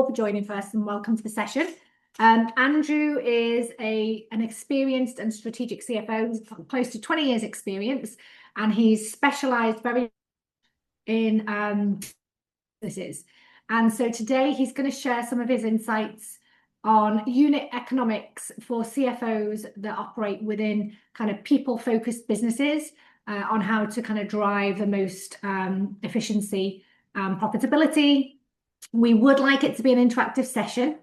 all for joining first and welcome to the session. Andrew is an experienced and strategic CFO. He's got close to 20 years experience and he's specialized very in businesses. And so today he's going to share some of his insights on unit economics for CFOs that operate within kind of people-focused businesses, on how to kind of drive the most efficiency and profitability. We would like it to be an interactive session,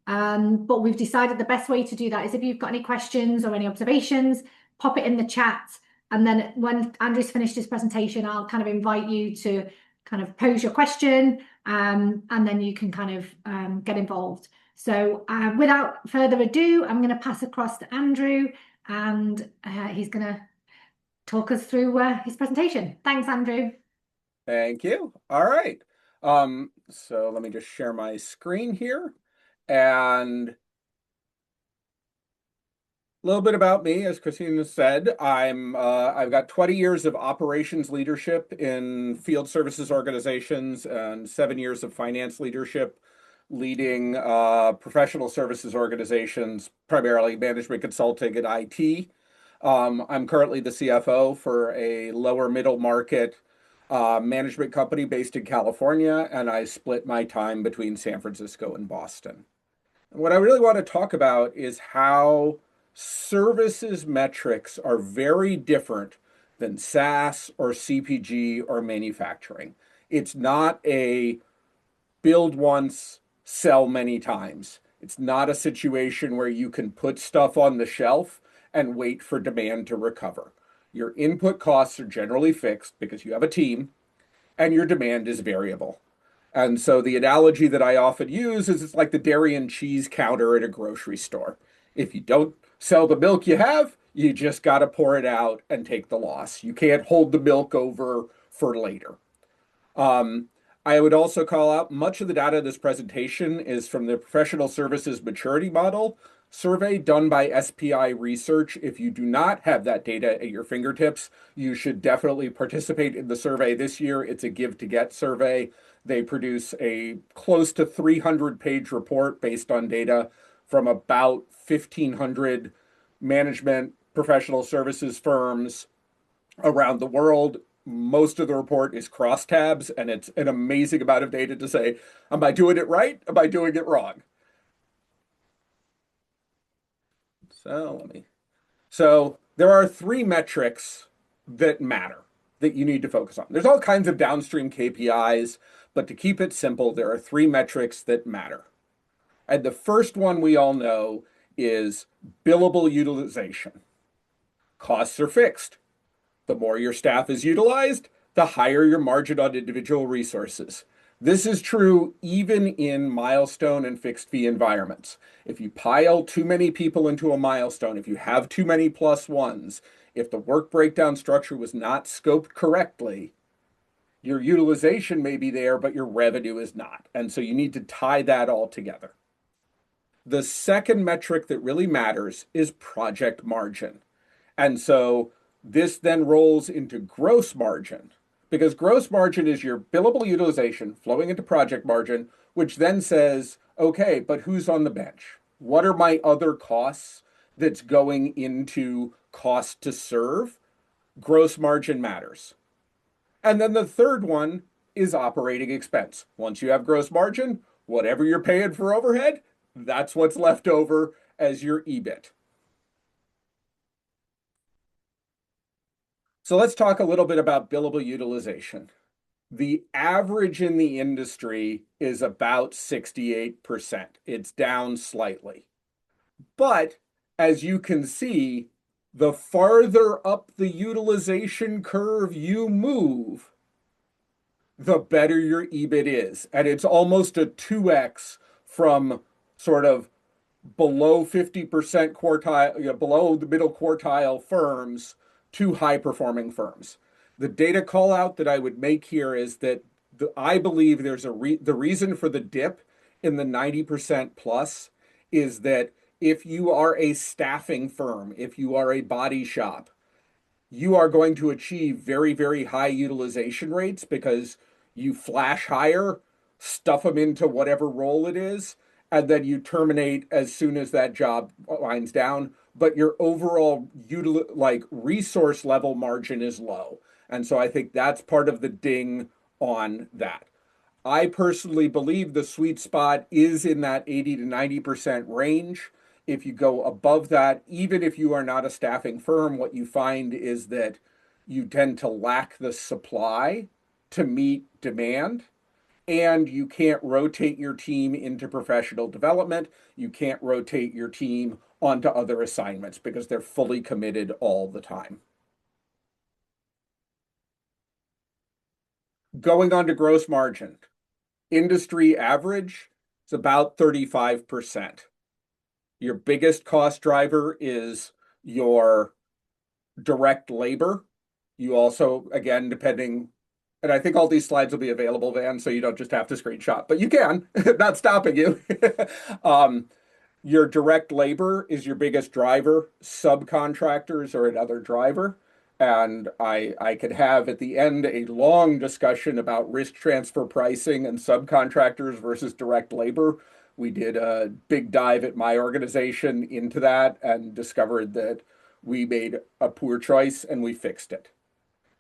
but we've decided the best way to do that is if you've got any questions or any observations, pop it in the chat. And then when Andrew's finished his presentation, I'll kind of invite you to kind of pose your question, and then you can kind of get involved. So without further ado, I'm going to pass across to Andrew, and he's going to talk us through his presentation. Thanks, Andrew. Thank you. All right. So let me just share my screen here. And a little bit about me, as Christina said, I've got 20 years of operations leadership in field services organizations and 7 years of finance leadership, leading professional services organizations, primarily management consulting and IT. I'm currently the CFO for a lower middle market management company based in California, and I split my time between San Francisco and Boston. And what I really want to talk about is how services metrics are very different than SaaS or CPG or manufacturing. It's not a build once, sell many times. It's not a situation where you can put stuff on the shelf and wait for demand to recover. Your input costs are generally fixed because you have a team, and your demand is variable. And so the analogy that I often use is it's like the dairy and cheese counter at a grocery store. If you don't sell the milk you have, you just got to pour it out and take the loss. You can't hold the milk over for later. I would also call out much of the data in this presentation is from the Professional Services Maturity Model survey done by SPI Research. If you do not have that data at your fingertips, you should definitely participate in the survey this year. It's a give to get survey. They produce a close to 300-page report based on data from about 1,500 management professional services firms around the world. Most of the report is crosstabs, and it's an amazing amount of data to say, am I doing it right? Am I doing it wrong? So there are 3 metrics that matter that you need to focus on. There's all kinds of downstream KPIs, but to keep it simple, there are 3 metrics that matter. And the first one we all know is billable utilization. Costs are fixed. The more your staff is utilized, the higher your margin on individual resources. This is true even in milestone and fixed fee environments. If you pile too many people into a milestone, if you have too many +1s, if the work breakdown structure was not scoped correctly, your utilization may be there, but your revenue is not. And so you need to tie that all together. The second metric that really matters is project margin. And so this then rolls into gross margin, because gross margin is your billable utilization flowing into project margin, which then says, okay, but who's on the bench? What are my other costs that's going into cost to serve? Gross margin matters. And then the third one is operating expense. Once you have gross margin, whatever you're paying for overhead, that's what's left over as your EBIT. So let's talk a little bit about billable utilization. The average in the industry is about 68%. It's down slightly. But as you can see, the farther up the utilization curve you move, the better your EBIT is. And it's almost a 2x from sort of below 50% quartile, below the middle quartile firms to high-performing firms. The data call out that I would make here is that I believe there's the reason for the dip in the 90% plus is that if you are a staffing firm, if you are a body shop, you are going to achieve very, very high utilization rates because you flash hire stuff them into whatever role it is, and then you terminate as soon as that job winds down. But your overall resource level margin is low. And so I think that's part of the ding on that. I personally believe the sweet spot is in that 80 to 90% range. If you go above that, even if you are not a staffing firm, what you find is that you tend to lack the supply to meet demand, and you can't rotate your team into professional development. You can't rotate your team onto other assignments because they're fully committed all the time. Going on to gross margin. Industry average is about 35%. Your biggest cost driver is your direct labor. You also, again, depending, and I think all these slides will be available, Van, so you don't just have to screenshot, but you can, not stopping you. Your direct labor is your biggest driver. Subcontractors are another driver. And I could have at the end a long discussion about risk transfer pricing and subcontractors versus direct labor. We did a big dive at my organization into that and discovered that we made a poor choice and we fixed it.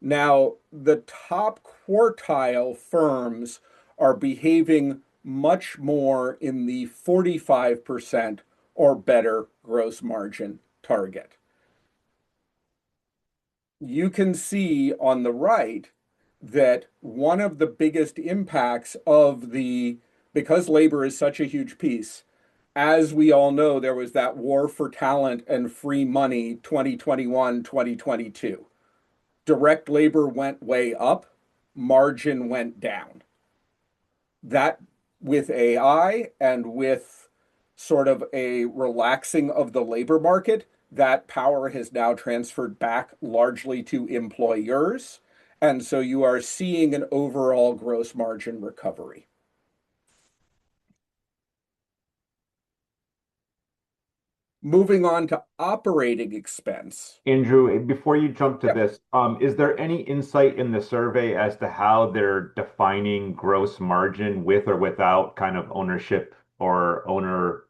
Now, the top quartile firms are behaving much more in the 45% or better gross margin target. You can see on the right that one of the biggest impacts of because labor is such a huge piece, as we all know, there was that war for talent and free money 2021, 2022. Direct labor went way up, margin went down. That, with AI and with sort of a relaxing of the labor market, that power has now transferred back largely to employers. And so you are seeing an overall gross margin recovery. Moving on to operating expense. Andrew, before you jump to Yeah. this, is there any insight in the survey as to how they're defining gross margin with or without kind of ownership or owner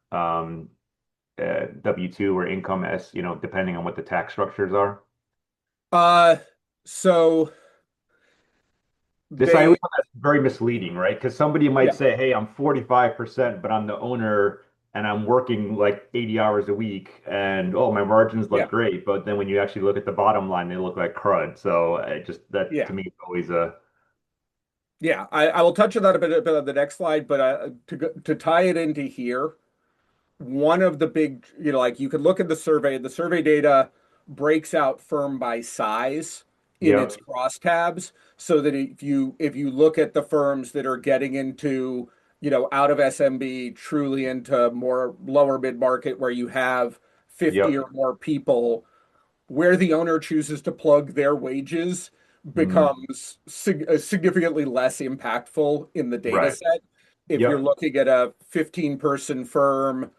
W-2 or income as, depending on what the tax structures are? Uh, so This I always they, find that's very misleading, right? Because somebody might yeah, say, "Hey, I'm 45%, but I'm the owner and I'm working like 80 hours a week, and oh, my margins look yeah, great." But then when you actually look at the bottom line, they look like crud. So that yeah. to me is always a Yeah, I will touch on that a bit on the next slide, but to tie it into here, one of the big, like you could look at the survey data breaks out firm by size in its yep, crosstabs, so that if you look at the firms that are getting into, out of SMB truly into more lower mid market where you have 50 yep, or more people, where the owner chooses to plug their wages mm, becomes significantly less impactful in the data right, set. If you're yep, looking at a 15-person firm,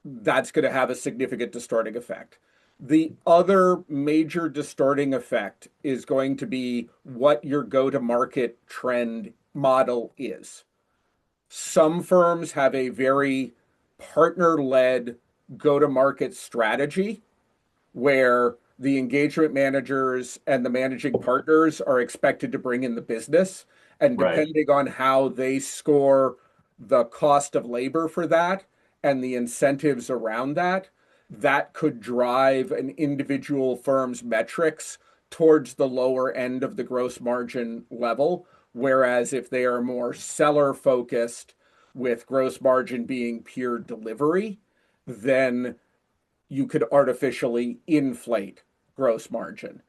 that's going to have a significant distorting effect. The other major distorting effect is going to be what your go-to-market trend model is. Some firms have a very partner-led go-to-market strategy where the engagement managers and the managing partners are expected to bring in the business. And right, depending on how they score the cost of labor for that and the incentives around that, that could drive an individual firm's metrics towards the lower end of the gross margin level. Whereas if they are more seller focused, with gross margin being pure delivery, then you could artificially inflate gross margin.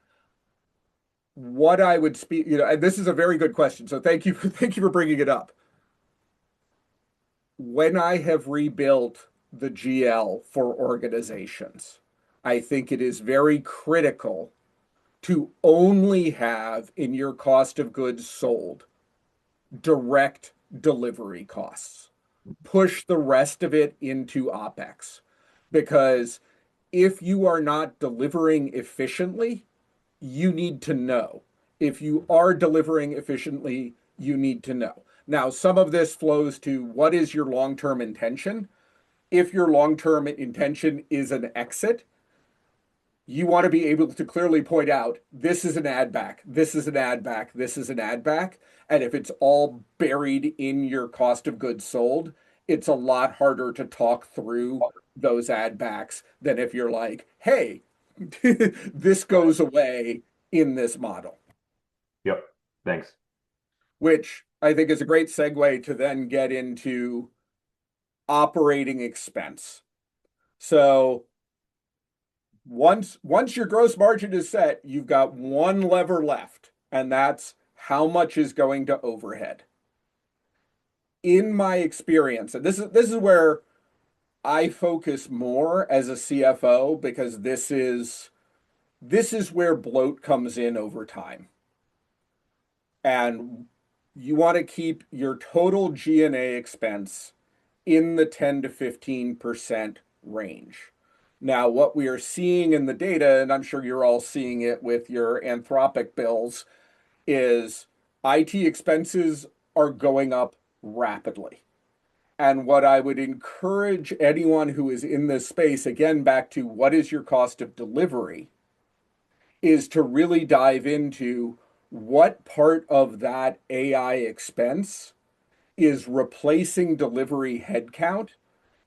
What I would speak, and this is a very good question, so thank you, thank you for bringing it up. When I have rebuilt the GL for organizations, I think it is very critical to only have in your cost of goods sold direct delivery costs. Push the rest of it into OpEx, because if you are not delivering efficiently, you need to know. If you are delivering efficiently, you need to know. Now, some of this flows to what is your long-term intention? If your long-term intention is an exit, you want to be able to clearly point out this is an add back, this is an add back, this is an add back. And if it's all buried in your cost of goods sold, it's a lot harder to talk through those add backs than if you're like, hey, this goes away in this model. Yep. Thanks. Which I think is a great segue to then get into operating expense. So once your gross margin is set, you've got one lever left, and that's how much is going to overhead. In my experience, and this is where I focus more as a CFO because this is where bloat comes in over time. And you want to keep your total G&A expense in the 10 to 15% range. Now, what we are seeing in the data, and I'm sure you're all seeing it with your Anthropic bills, is IT expenses are going up rapidly. And what I would encourage anyone who is in this space, again, back to what is your cost of delivery, is to really dive into what part of that AI expense is replacing delivery headcount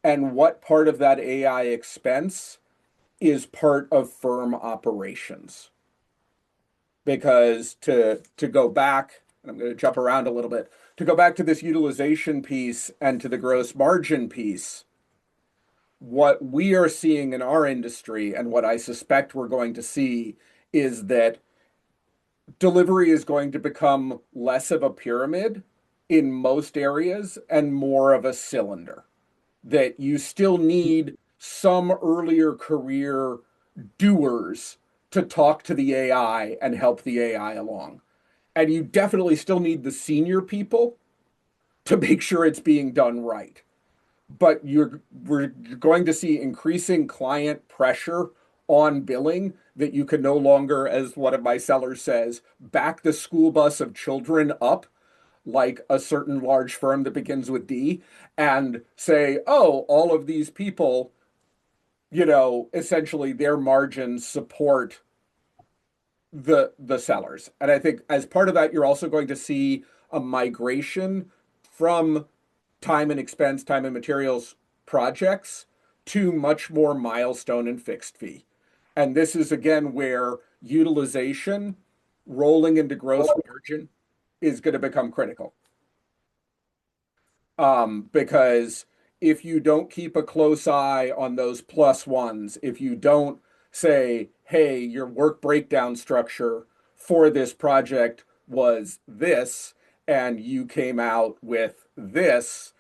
and what part of that AI expense is part of firm operations. Because to go back, and I'm going to jump around a little bit, to go back to this utilization piece and to the gross margin piece, what we are seeing in our industry and what I suspect we're going to see is that delivery is going to become less of a pyramid in most areas and more of a cylinder. That you still need some earlier career doers to talk to the AI and help the AI along. And you definitely still need the senior people to make sure it's being done right. But we're going to see increasing client pressure on billing that you can no longer, as one of my sellers says, back the school bus of children up like a certain large firm that begins with D and say, oh, all of these people, essentially their margins support the sellers. And I think as part of that, you're also going to see a migration from time and expense, time and materials projects to much more milestone and fixed fee. And this is again where utilization rolling into gross margin is going to become critical. Because if you don't keep a close eye on those plus ones, if you don't say, hey, your work breakdown structure for this project was this, and you came out with this,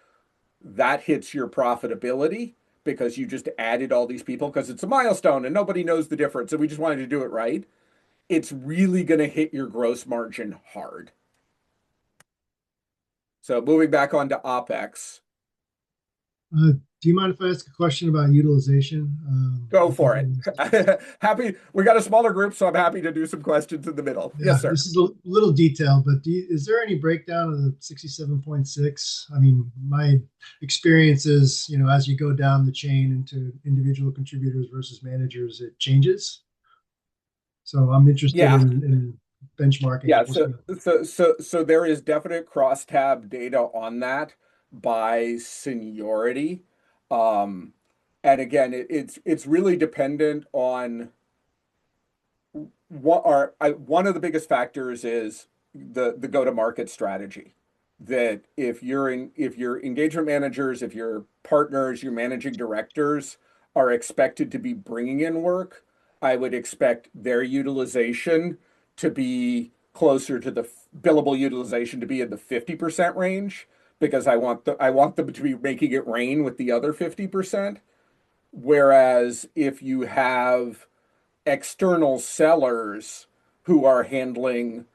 that hits your profitability because you just added all these people because it's a milestone and nobody knows the difference. And we just wanted to do it right. It's really going to hit your gross margin hard. So moving back onto OpEx. Do you mind if I ask a question about utilization? Go for it. Happy. We got a smaller group, so I'm happy to do some questions in the middle. Yeah, Yes, sir. this is a little detailed, but is there any breakdown of the 67.6? I mean, my experience is, as you go down the chain into individual contributors versus managers, it changes. So I'm interested Yeah. in benchmarking. Yeah, so there is definite crosstab data on that by seniority. And again, it's really dependent on one of the biggest factors is the go-to-market strategy. That if your engagement managers, if your partners, your managing directors are expected to be bringing in work, I would expect their utilization to be closer to the billable utilization to be in the 50% range because I want them to be making it rain with the other 50%. Whereas if you have external sellers who are handling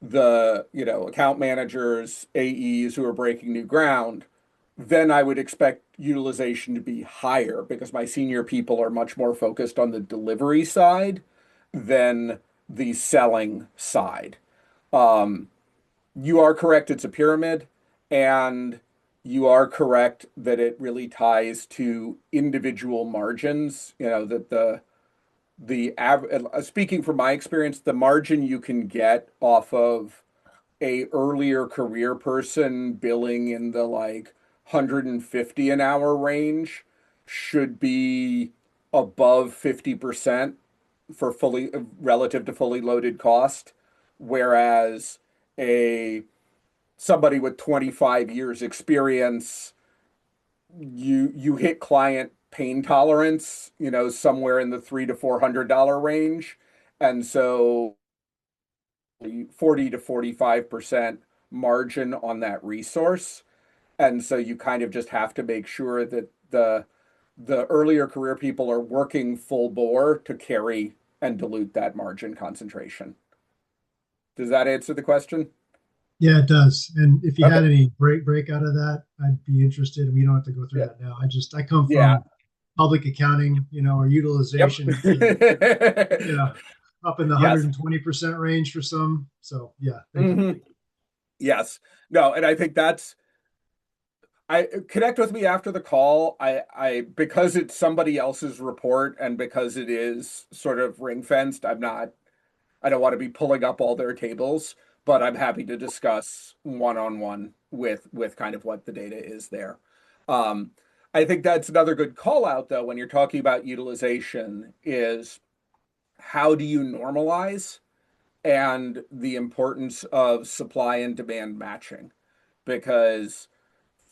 the, account managers, AEs who are breaking new ground, then I would expect utilization to be higher because my senior people are much more focused on the delivery side than the selling side. You are correct, it's a pyramid, And you are correct that it really ties to individual margins, that speaking from my experience, the margin you can get off of a earlier career person billing in the like 150 an hour range should be above 50% for fully relative to fully loaded cost, whereas a somebody with 25 years experience, you hit client pain tolerance, somewhere in the $300 to $400 range. And so 40 to 45% margin on that resource. And so you kind of just have to make sure that the earlier career people are working full bore to carry and dilute that margin concentration. Does that answer the question? Yeah, it does. And if you had Okay. any break out of that, I'd be interested. We don't have to go through Yeah. that now. I come Yeah. from public accounting, or Yep. utilization, up in the Yes. 120% range for some. So yeah, thank you. Mhm. Yes. No, and I think I connect with me after the call. I because it's somebody else's report and because it is sort of ring fenced, I don't want to be pulling up all their tables, but I'm happy to discuss one-on-one with kind of what the data is there. Um, I think that's another good call out though when you're talking about utilization is how do you normalize and the importance of supply and demand matching because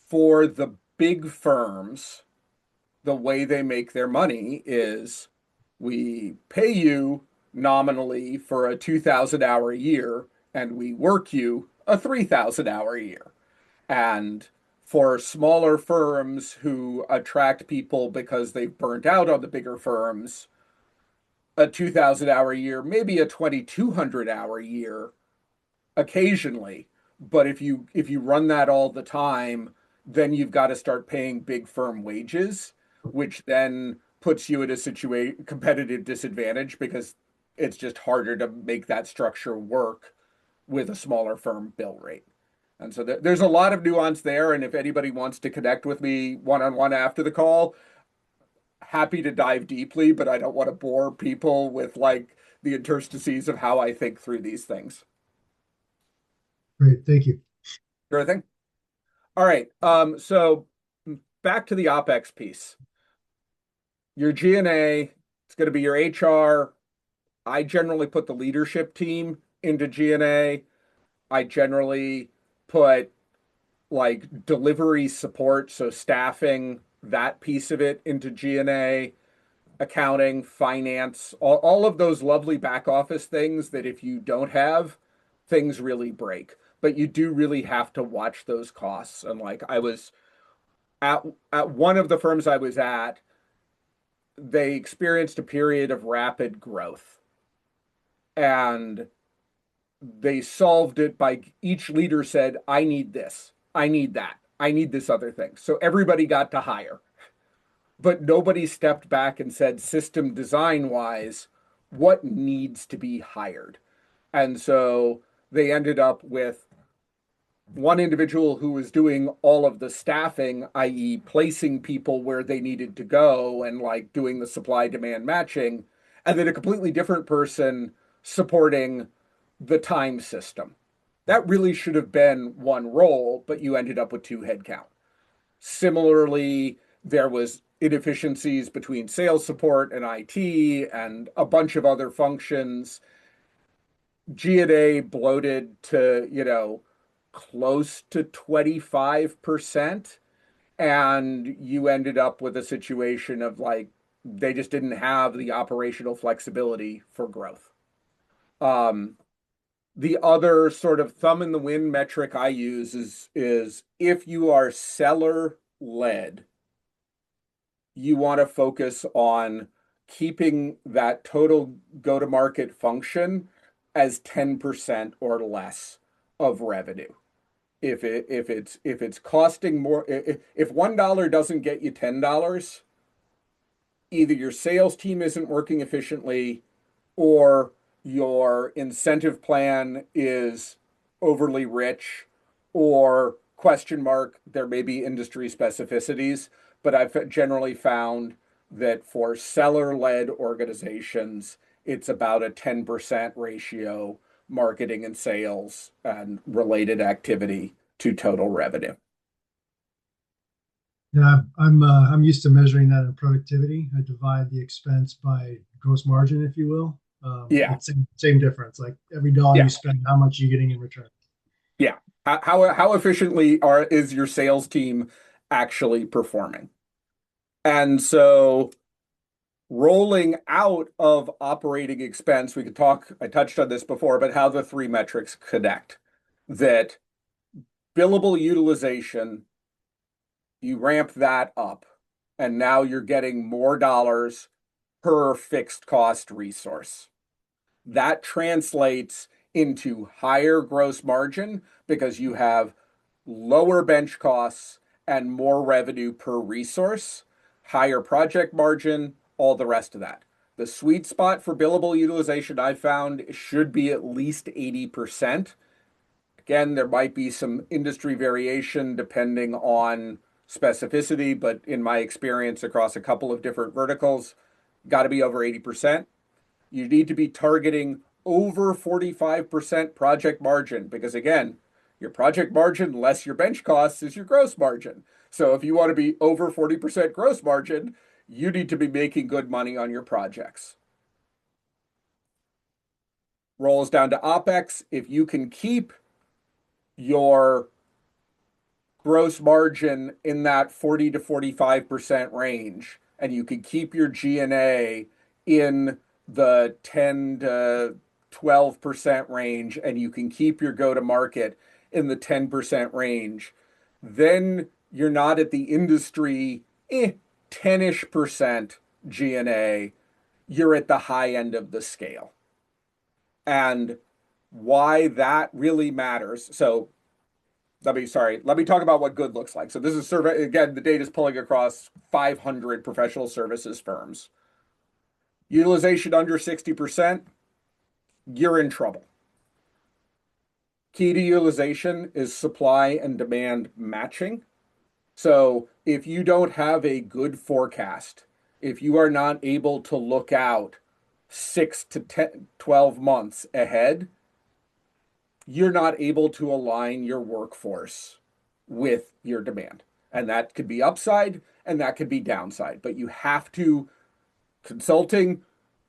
for the big firms, the way they make their money is we pay you nominally for a 2,000 hour a year and we work you a 3,000 hour a year. And for smaller firms who attract people because they've burnt out on the bigger firms, a 2,000 hour a year, maybe a 2,200 hour a year occasionally, but if you run that all the time, then you've got to start paying big firm wages, which then puts you at a situation competitive disadvantage because it's just harder to make that structure work with a smaller firm bill rate. And so there's a lot of nuance there. And if anybody wants to connect with me one-on-one after the call, happy to dive deeply, but I don't want to bore people with like the interstices of how I think through these things. Great, thank you. Sure thing. All right. So back to the OpEx piece. Your G&A, it's going to be your HR. I generally put the leadership team into G&A. I generally put like delivery support, so staffing, that piece of it into G&A, accounting, finance, all of those lovely back office things that if you don't have, things really break. But you do really have to watch those costs. And like I was at one of the firms I was at, they experienced a period of rapid growth. And they solved it by each leader said, I need this, I need that, I need this other thing. So everybody got to hire. But nobody stepped back and said, system design wise, what needs to be hired? And so they ended up with one individual who was doing all of the staffing, i.e., placing people where they needed to go and like doing the supply demand matching, and then a completely different person supporting the time system. That really should have been one role, but you ended up with two headcount. Similarly, there was inefficiencies between sales support and IT and a bunch of other functions. G&A bloated to, close to 25%. And you ended up with a situation of like, they just didn't have the operational flexibility for growth. The other sort of thumb in the wind metric I use is if you are seller led, you want to focus on keeping that total go-to-market function as 10% or less of revenue. If it's costing more, if $1 doesn't get you $10, either your sales team isn't working efficiently or your incentive plan is overly rich or question mark. There may be industry specificities, but I've generally found that for seller-led organizations, it's about a 10% ratio, marketing and sales and related activity to total revenue. Yeah, I'm used to measuring that in productivity. I divide the expense by gross margin, if you will. Yeah. But same difference. Like every dollar Yeah. you spend, how much are you getting in return? Yeah. How efficiently is your sales team actually performing? And so rolling out of operating expense, we could talk, I touched on this before, but how the three metrics connect. That billable utilization, you ramp that up, and now you're getting more dollars per fixed cost resource. That translates into higher gross margin because you have lower bench costs and more revenue per resource, higher project margin, all the rest of that. The sweet spot for billable utilization I found should be at least 80%. Again, there might be some industry variation depending on specificity, but in my experience across a couple of different verticals, got to be over 80%. You need to be targeting over 45% project margin because, again, your project margin less your bench costs is your gross margin. So if you want to be over 40% gross margin, you need to be making good money on your projects. Rolls down to OpEx. If you can keep your gross margin in that 40 to 45% range, and you can keep your G&A in the 10 to 12% range, and you can keep your go-to-market in the 10% range, then you're not at the industry 10-ish% G&A. You're at the high end of the scale. And why that really matters. So let me talk about what good looks like. So this is survey, again, the data is pulling across 500 professional services firms. Utilization under 60%, you're in trouble. Key to utilization is supply and demand matching. So if you don't have a good forecast, if you are not able to look out 6 to 10, 12 months ahead, you're not able to align your workforce with your demand. And that could be upside and that could be downside. But you have to, consulting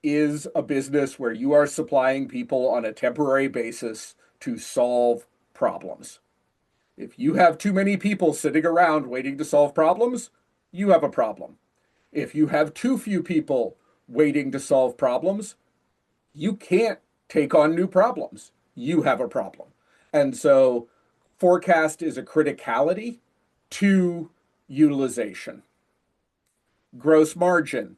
is a business where you are supplying people on a temporary basis to solve problems. If you have too many people sitting around waiting to solve problems, you have a problem. If you have too few people waiting to solve problems, you can't take on new problems. You have a problem. And so forecast is a criticality to utilization. Gross margin.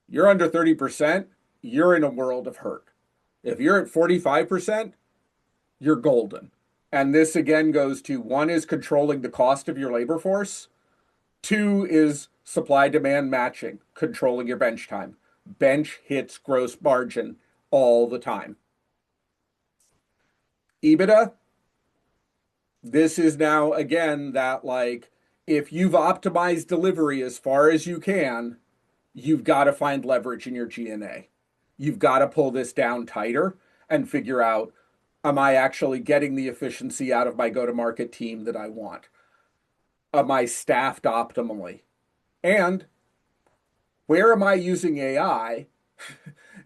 You're under 30%, you're in a world of hurt. If you're at 45%, you're golden. And this again goes to, one is controlling the cost of your labor force. Two is supply demand matching, controlling your bench time. Bench hits gross margin all the time. EBITDA, this is now again that like, if you've optimized delivery as far as you can, you've got to find leverage in your G&A. You've got to pull this down tighter and figure out, am I actually getting the efficiency out of my go-to-market team that I want? Am I staffed optimally? And where am I using AI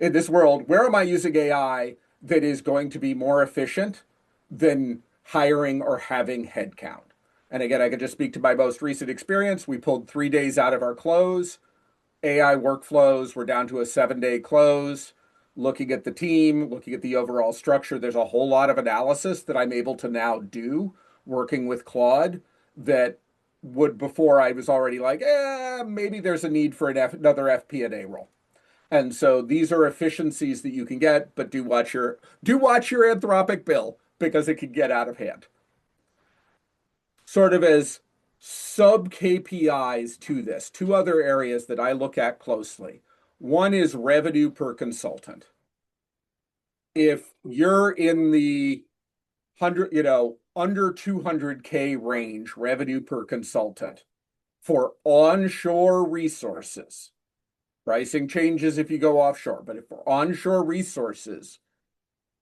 in this world? Where am I using AI that is going to be more efficient than hiring or having headcount? And again, I can just speak to my most recent experience. We pulled 3 days out of our close. AI workflows, we're down to a 7-day close. Looking at the team, looking at the overall structure, there's a whole lot of analysis that I'm able to now do working with Claude that would before I was already like, maybe there's a need for another FP&A role. And so these are efficiencies that you can get, but do watch your Anthropic bill because it can get out of hand. Sort of as sub KPIs to this, two other areas that I look at closely. One is revenue per consultant. If you're in the 100, under 200K range revenue per consultant for onshore resources. Pricing changes if you go offshore, but if for onshore resources,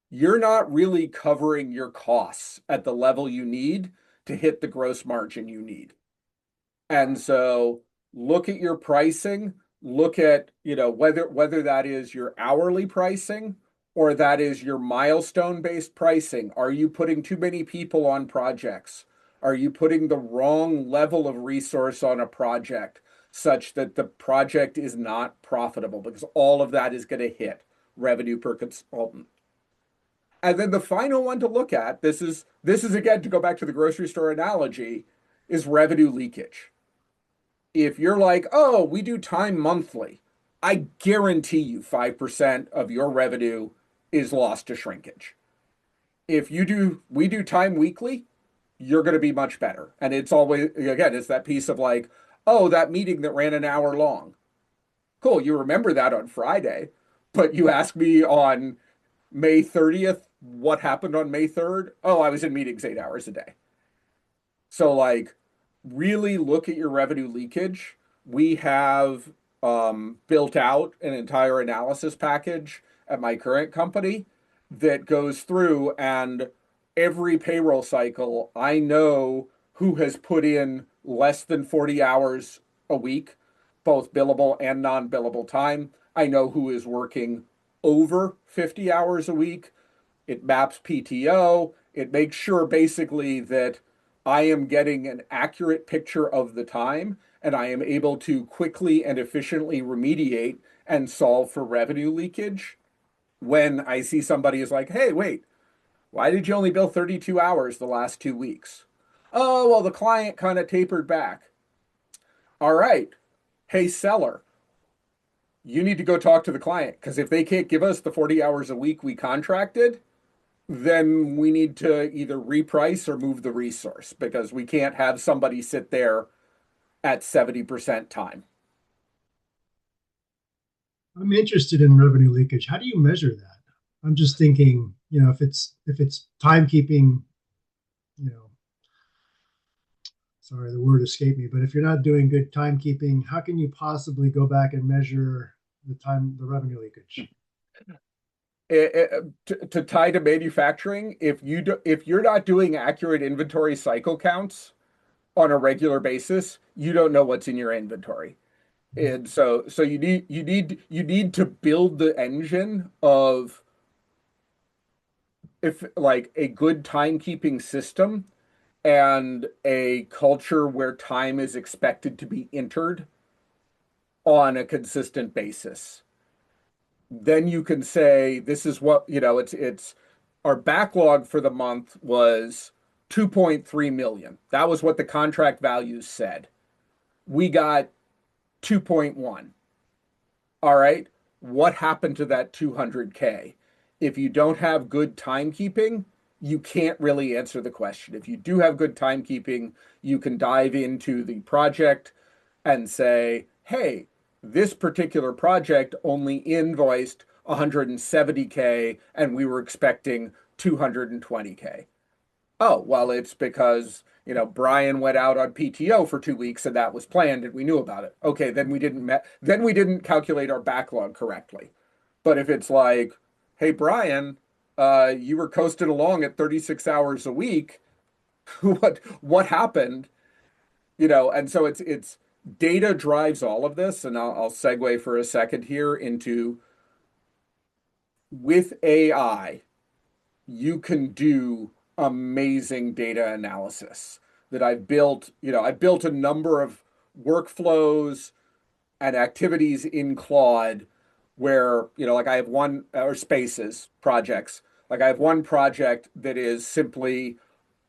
you're not really covering your costs at the level you need to hit the gross margin you need. And so look at your pricing, look at, whether that is your hourly pricing or that is your milestone-based pricing. Are you putting too many people on projects? Are you putting the wrong level of resource on a project such that the project is not profitable? Because all of that is going to hit revenue per consultant. And then the final one to look at, this is again, to go back to the grocery store analogy, is revenue leakage. If you're like, oh, we do time monthly, I guarantee you 5% of your revenue is lost to shrinkage. If we do time weekly, you're going to be much better. And it's always, again, it's that piece of like, oh, that meeting that ran an hour long. Cool, you remember that on Friday, but you ask me on May 30th, what happened on May 3rd? Oh, I was in meetings 8 hours a day. So like, really look at your revenue leakage. We have built out an entire analysis package at my current company that goes through, and every payroll cycle, I know who has put in less than 40 hours a week, both billable and non-billable time. I know who is working over 50 hours a week. It maps PTO. It makes sure basically that I am getting an accurate picture of the time, and I am able to quickly and efficiently remediate and solve for revenue leakage when I see somebody is like, hey, wait, why did you only bill 32 hours the last 2 weeks? Oh, well, the client kind of tapered back. All right. Hey, seller, you need to go talk to the client, because if they can't give us the 40 hours a week we contracted, then we need to either reprice or move the resource, because we can't have somebody sit there at 70% time. I'm interested in revenue leakage. How do you measure that? I'm just thinking, if it's timekeeping, sorry, the word escaped me, but if you're not doing good timekeeping, how can you possibly go back and measure the revenue leakage? To tie to manufacturing, if you're not doing accurate inventory cycle counts on a regular basis, you don't know what's in your inventory. And so you need to build the engine of, if like, a good timekeeping system and a culture where time is expected to be entered on a consistent basis. Then you can say, this is what, it's our backlog for the month was 2.3 million. That was what the contract values said. We got 2.1. All right. What happened to that 200K? If you don't have good timekeeping, you can't really answer the question. If you do have good timekeeping, you can dive into the project and say, hey, this particular project only invoiced 170K and we were expecting 220K. Oh, well, it's because, Brian went out on PTO for 2 weeks and that was planned and we knew about it. Okay, then we didn't calculate our backlog correctly. But if it's like, hey, Brian, you were coasting along at 36 hours a week, what happened? And so it's data drives all of this, and I'll segue for a second here into, with AI, you can do amazing data analysis that I've built. I've built a number of workflows and activities in Claude where, like I have one, or spaces projects. Like I have one project that is simply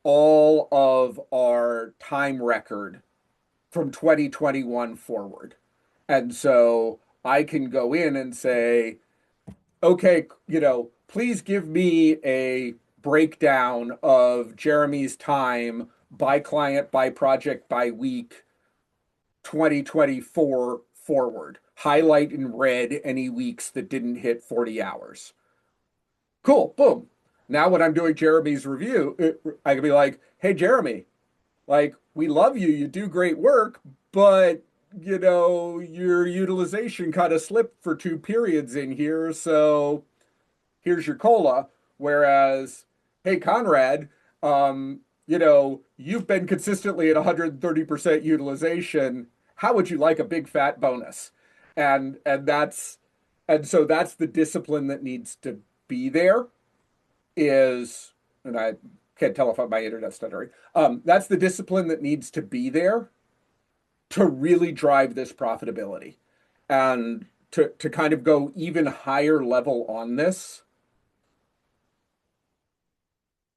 all of our time record from 2021 forward. And so I can go in and say, okay, please give me a breakdown of Jeremy's time by client, by project, by week, 2024 forward. Highlight in red any weeks that didn't hit 40 hours. Cool, boom. Now when I'm doing Jeremy's review, I can be like, hey, Jeremy, like, we love you. You do great work, but your utilization kind of slipped for 2 periods in here. So here's your COLA. Whereas, hey, Conrad, you've been consistently at 130% utilization. How would you like a big fat bonus? And so that's the discipline that needs to be there is, and I can't tell if my internet's stuttering. That's the discipline that needs to be there to really drive this profitability and to kind of go even higher level on this.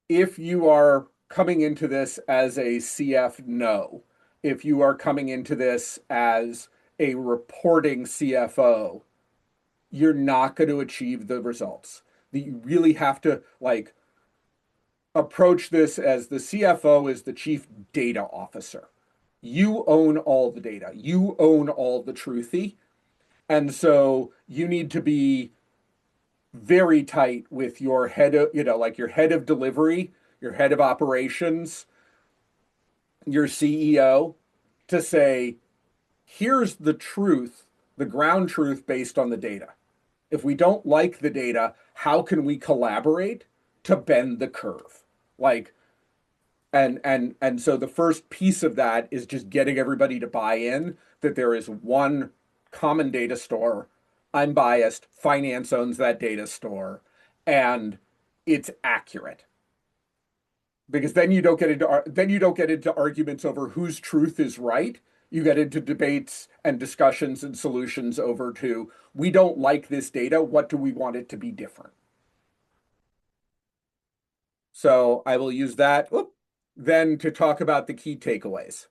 If you are coming into this as a CF, no. If you are coming into this as a reporting CFO, you're not going to achieve the results. You really have to approach this as the CFO is the chief data officer. You own all the data. You own all the truthy. And so you need to be very tight with your head of, your head of delivery, your head of operations, your CEO to say, here's the truth, the ground truth based on the data. If we don't like the data, how can we collaborate to bend the curve? And so the first piece of that is just getting everybody to buy in that there is one common data store. I'm biased. Finance owns that data store, and it's accurate. Because then you don't get into arguments over whose truth is right. You get into debates and discussions and solutions over to, we don't like this data. What do we want it to be different? So I will use that then to talk about the key takeaways.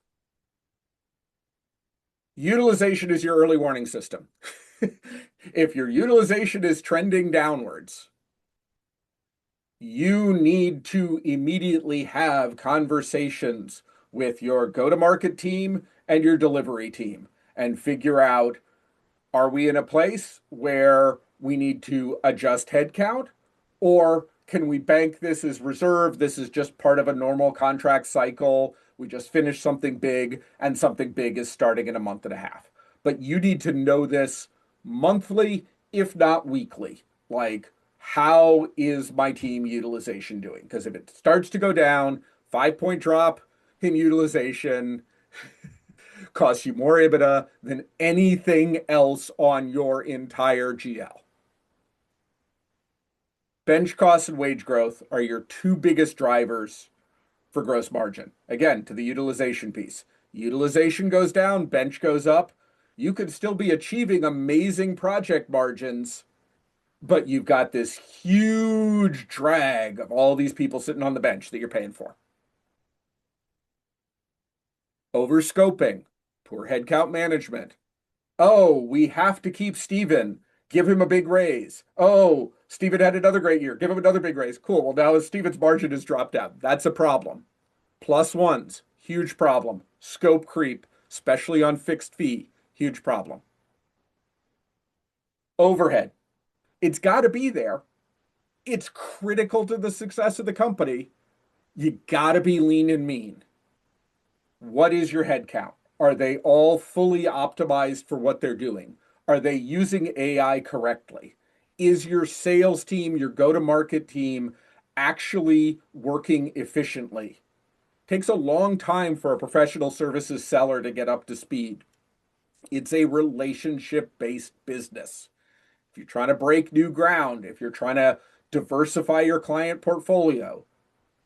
Utilization is your early warning system. If your utilization is trending downwards, you need to immediately have conversations with your go-to-market team and your delivery team and figure out, are we in a place where we need to adjust headcount, or can we bank this as reserve? This is just part of a normal contract cycle. We just finished something big, and something big is starting in a month and a half. But you need to know this monthly, if not weekly. How is my team utilization doing? Because if it starts to go down, 5-point drop in utilization costs you more EBITDA than anything else on your entire GL. Bench costs and wage growth are your 2 biggest drivers for gross margin. Again, to the utilization piece. Utilization goes down, bench goes up. You could still be achieving amazing project margins, but you've got this huge drag of all these people sitting on the bench that you're paying for. Overscoping, poor headcount management. Oh, we have to keep Steven. Give him a big raise. Oh, Steven had another great year. Give him another big raise. Cool. Well, now Steven's margin has dropped out. That's a problem. Plus ones, huge problem. Scope creep, especially on fixed fee, huge problem. Overhead. It's got to be there. It's critical to the success of the company. You got to be lean and mean. What is your head count? Are they all fully optimized for what they're doing? Are they using AI correctly? Is your sales team, your go-to-market team actually working efficiently? Takes a long time for a professional services seller to get up to speed. It's a relationship-based business. If you're trying to break new ground, if you're trying to diversify your client portfolio,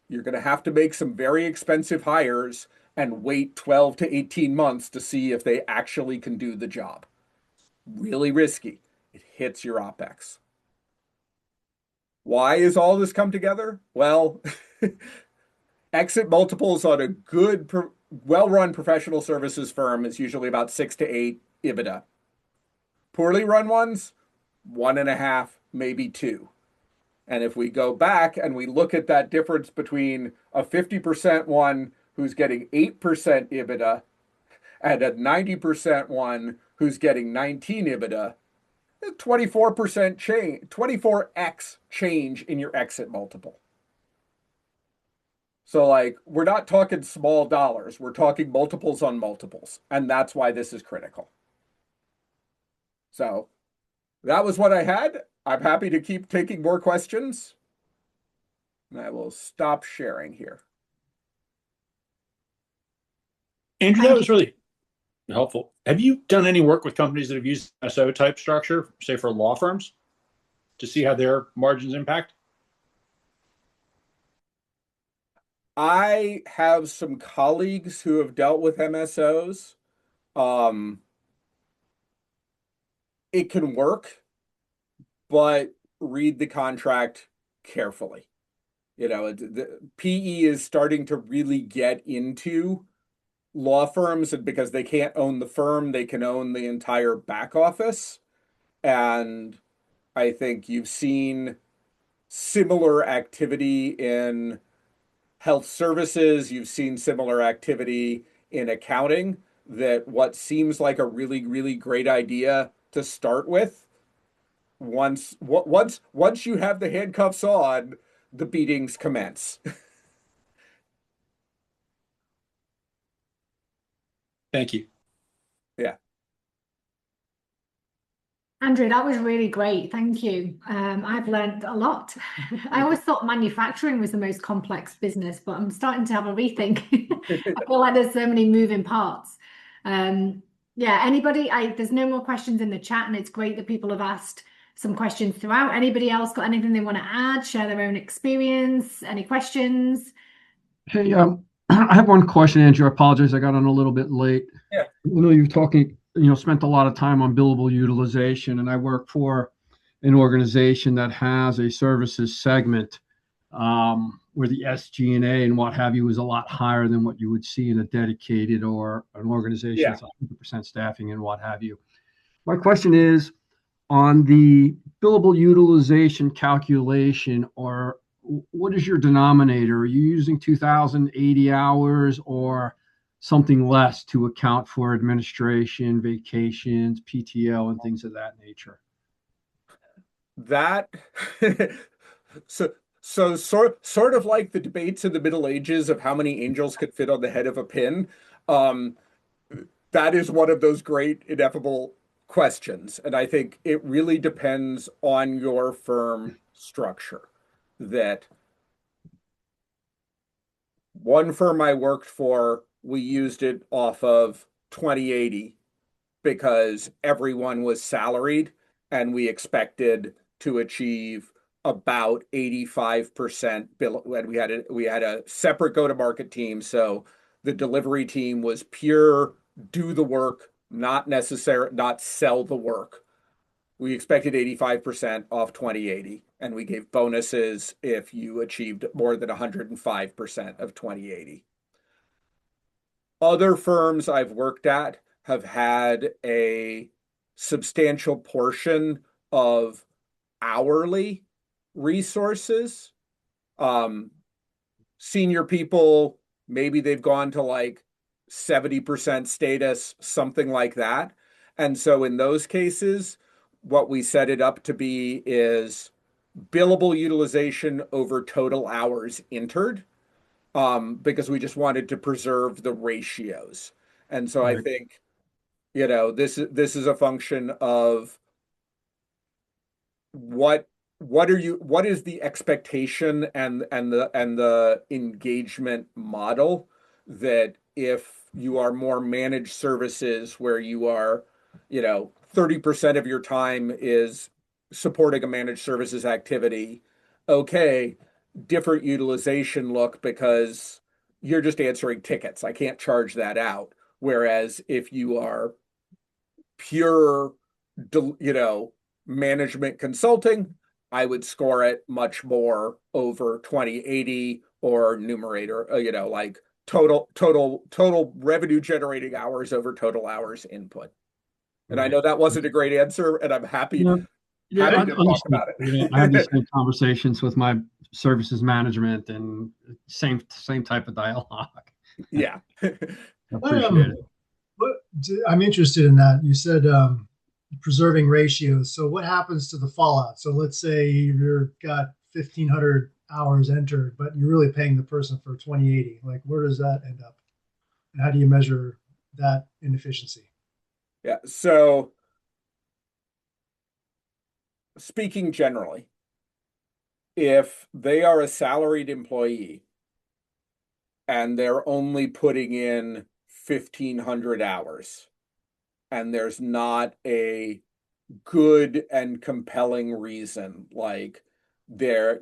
you're going to have to make some very expensive hires and wait 12 to 18 months to see if they actually can do the job. Really risky. It hits your OpEx. Why is all this come together? Well, exit multiples on a good, well-run professional services firm is usually about 6 to 8 EBITDA. Poorly run ones, 1.5, maybe 2. And if we go back and we look at that difference between a 50% one who's getting 8% EBITDA and a 90% one who's getting 19 EBITDA, 24% change, 24x change in your exit multiple. So like we're not talking small dollars, we're talking multiples on multiples, and that's why this is critical. So that was what I had. I'm happy to keep taking more questions. And I will stop sharing here. Andrew, that Thank was really helpful. Have you done any work with companies that have used SO type structure, say for law firms, to see how their margins impact? I have some colleagues who have dealt with MSOs. Um, it can work, but read the contract carefully. You know, the PE is starting to really get into law firms, and because they can't own the firm, they can own the entire back office. And I think you've seen similar activity in health services, you've seen similar activity in accounting, that what seems like a really, really great idea to start with, once you have the handcuffs on, the beatings commence. Thank you. Yeah. Andrew, that was really great. Thank you. I've learned a lot. I always thought manufacturing was the most complex business, but I'm starting to have a rethink. I feel like there's so many moving parts. Yeah, anybody, there's no more questions in the chat, and it's great that people have asked some questions throughout. Anybody else got anything they want to add, share their own experience? Any questions? Hey, I have one question, Andrew. I apologize. I got on a little bit late. Yeah. I know you're talking, spent a lot of time on billable utilization, and I work for an organization that has a services segment where the SG&A and what have you is a lot higher than what you would see in a dedicated or an organization that's 100% staffing and what have you. My question is, on the billable utilization calculation, or what is your denominator? Are you using 2,080 hours or something less to account for administration, vacations, PTO, and things of that nature? That sort of like the debates in the Middle Ages of how many angels could fit on the head of a pin. That is one of those great ineffable questions, and I think it really depends on your firm structure. That one firm I worked for, we used it off of 2080 because everyone was salaried and we expected to achieve about 85% bill. And we had a separate go-to-market team, so the delivery team was pure do the work, not sell the work. We expected 85% off 2080, and we gave bonuses if you achieved more than 105% of 2080. Other firms I've worked at have had a substantial portion of hourly resources. Senior people, maybe they've gone to like 70% status, something like that. And so in those cases, what we set it up to be is billable utilization over total hours entered, because we just wanted to preserve the ratios. And so I think, this is a function of what is the expectation and the engagement model, that if you are more managed services where you are, 30% of your time is supporting a managed services activity, okay, different utilization look because you're just answering tickets. I can't charge that out. Whereas if you are pure, management consulting, I would score it much more over 2080 or numerator, like total revenue generating hours over total hours input. And I know that wasn't a great answer, and I'm happy to talk about it. I have these same conversations with my services management, and same type of dialogue. Yeah. Appreciate it. I'm interested in that. You said preserving ratios. So what happens to the fallout? So let's say you've got 1,500 hours entered, but you're really paying the person for 2080. Like, where does that end up? And how do you measure that inefficiency? Yeah. So speaking generally, if they are a salaried employee and they're only putting in 1,500 hours and there's not a good and compelling reason, like they're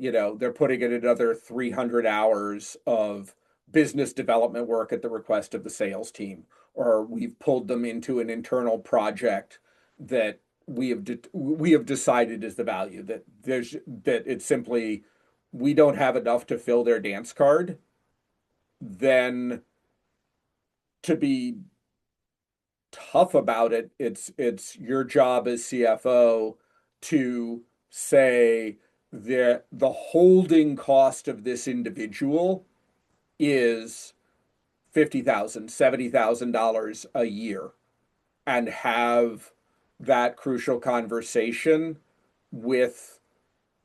putting in another 300 hours of business development work at the request of the sales team, or we've pulled them into an internal project that we have decided is the value, that it's simply we don't have enough to fill their dance card, then to be tough about it, it's your job as CFO to say that the holding cost of this individual is $50,000, $70,000 a year, and have that crucial conversation with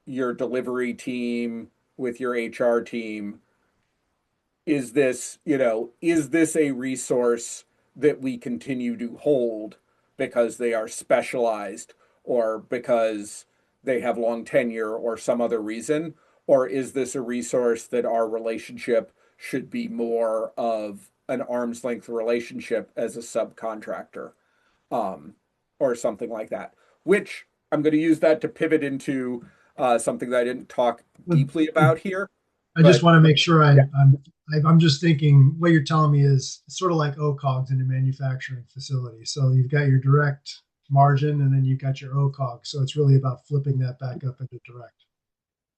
your delivery team, with your HR team. Is this a resource that we continue to hold because they are specialized, or because they have long tenure, or some other reason? Or is this a resource that our relationship should be more of an arm's length relationship as a subcontractor, um, or something like that? Which I'm going to use that to pivot into something that I didn't talk deeply about here. I just But want to make sure yeah, I'm just thinking what you're telling me is sort of like OCOGs in a manufacturing facility. So you've got your direct margin and then you've got your OCOG. So it's really about flipping that back up into direct.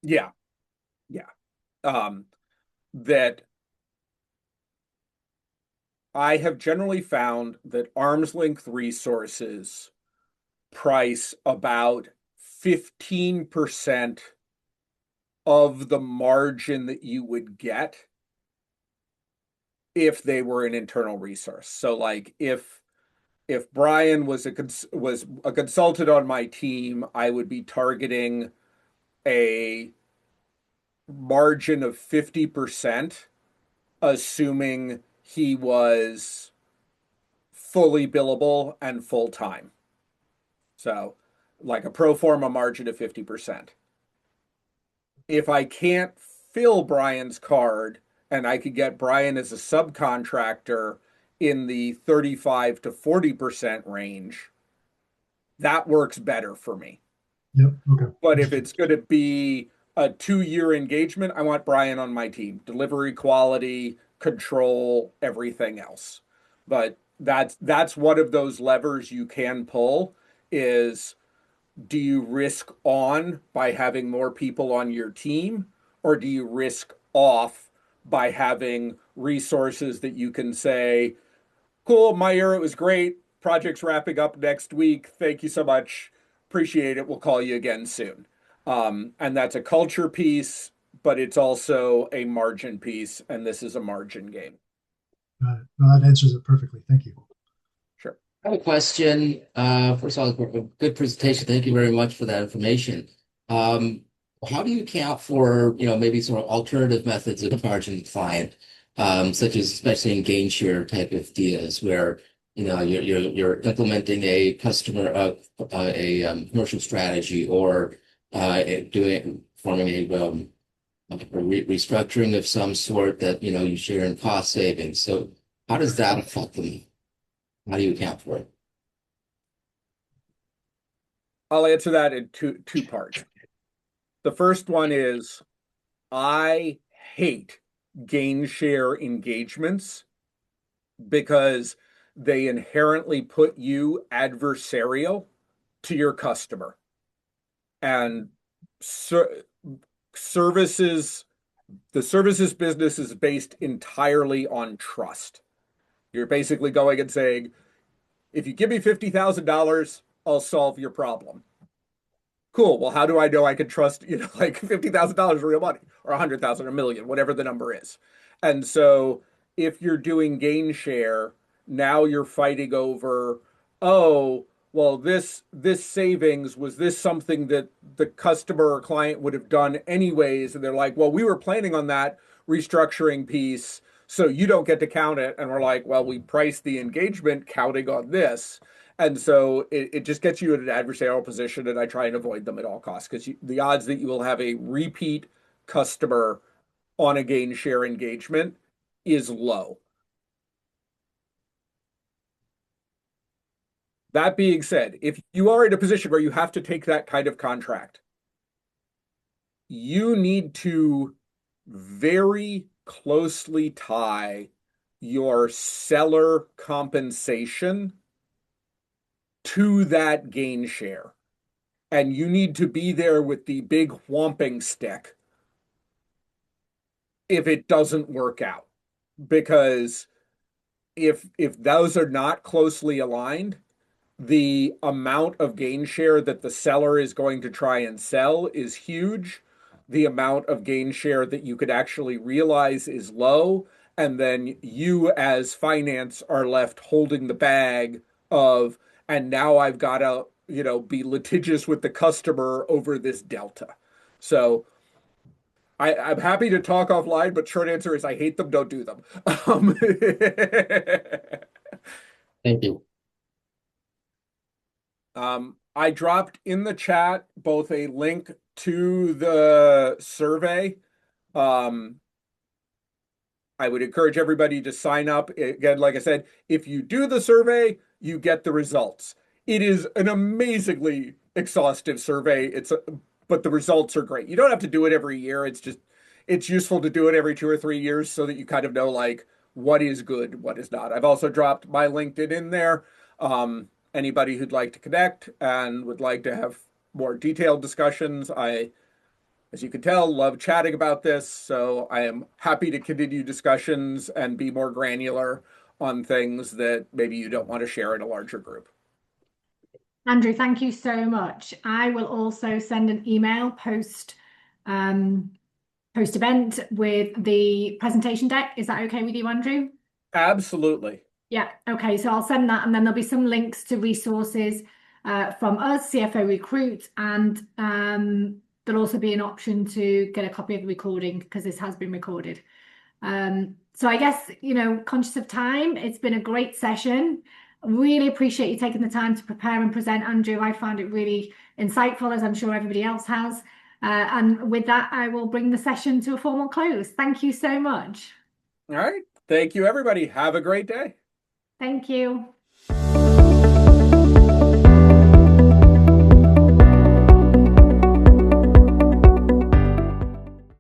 yeah, yeah. That I have generally found that arm's length resources price about 15% of the margin that you would get if they were an internal resource. So like if Brian was a consultant on my team, I would be targeting a margin of 50%, assuming he was fully billable and full time. So, like a pro forma margin of 50%. If I can't fill Brian's card and I could get Brian as a subcontractor in the 35 to 40% range, that works better for me. Yep. Okay. But if it's going to be a 2-year engagement, I want Brian on my team. Delivery quality, control, everything else. But that's one of those levers you can pull is, do you risk on by having more people on your team, or do you risk off by having resources that you can say, cool, Meyer, it was great. Project's wrapping up next week. Thank you so much. Appreciate it. We'll call you again soon. And that's a culture piece, but it's also a margin piece, and this is a margin game. Got it. Well, that answers it perfectly. Thank you. Sure. I have a question. First of all, a good presentation. Thank you very much for that information. How do you account for, maybe sort of alternative methods of charging the client, such as especially in gain share type of deals where, you're implementing a commercial strategy, or forming a restructuring of some sort that, you share in cost savings. So how does that affect them? How do you account for it? I'll answer that in two parts. The first one is, I hate gain share engagements because they inherently put you adversarial to your customer. And services, the services business is based entirely on trust. You're basically going and saying, if you give me $50,000, I'll solve your problem. Cool. Well, how do I know I can trust, like $50,000 real money, or 100,000 or a million, whatever the number is. And so if you're doing gain share, now you're fighting over, oh, well, this savings, was this something that the customer or client would have done anyways? And they're like, well, we were planning on that restructuring piece, so you don't get to count it. And we're like, well, we priced the engagement counting on this. And so it just gets you in an adversarial position, and I try and avoid them at all costs, because the odds that you will have a repeat customer on a gain share engagement is low. That being said, if you are in a position where you have to take that kind of contract, you need to very closely tie your seller compensation to that gain share. And you need to be there with the big whomping stick if it doesn't work out. Because if those are not closely aligned, the amount of gain share that the seller is going to try and sell is huge. The amount of gain share that you could actually realize is low. And then you as finance are left holding the bag of, and now I've got to, be litigious with the customer over this delta. So I'm happy to talk offline, but short answer is I hate them, don't do them. Thank you. I dropped in the chat both a link to the survey. I would encourage everybody to sign up. Again, like I said, if you do the survey, you get the results. It is an amazingly exhaustive survey. But the results are great. You don't have to do it every year. It's useful to do it every 2 or 3 years so that you kind of know like what is good, what is not. I've also dropped my LinkedIn in there. Anybody who'd like to connect and would like to have more detailed discussions, as you can tell, love chatting about this. So I am happy to continue discussions and be more granular on things that maybe you don't want to share in a larger group. Andrew, thank you so much. I will also send an email post event with the presentation deck. Is that okay with you, Andrew? Absolutely. Yeah, okay, so I'll send that, and then there'll be some links to resources from us, CFO Recruit, and there'll also be an option to get a copy of the recording because this has been recorded. So I guess, conscious of time, it's been a great session. Really appreciate you taking the time to prepare and present, Andrew. I found it really insightful, as I'm sure everybody else has. And with that, I will bring the session to a formal close. Thank you so much. All right. Thank you, everybody. Have a great day. Thank you.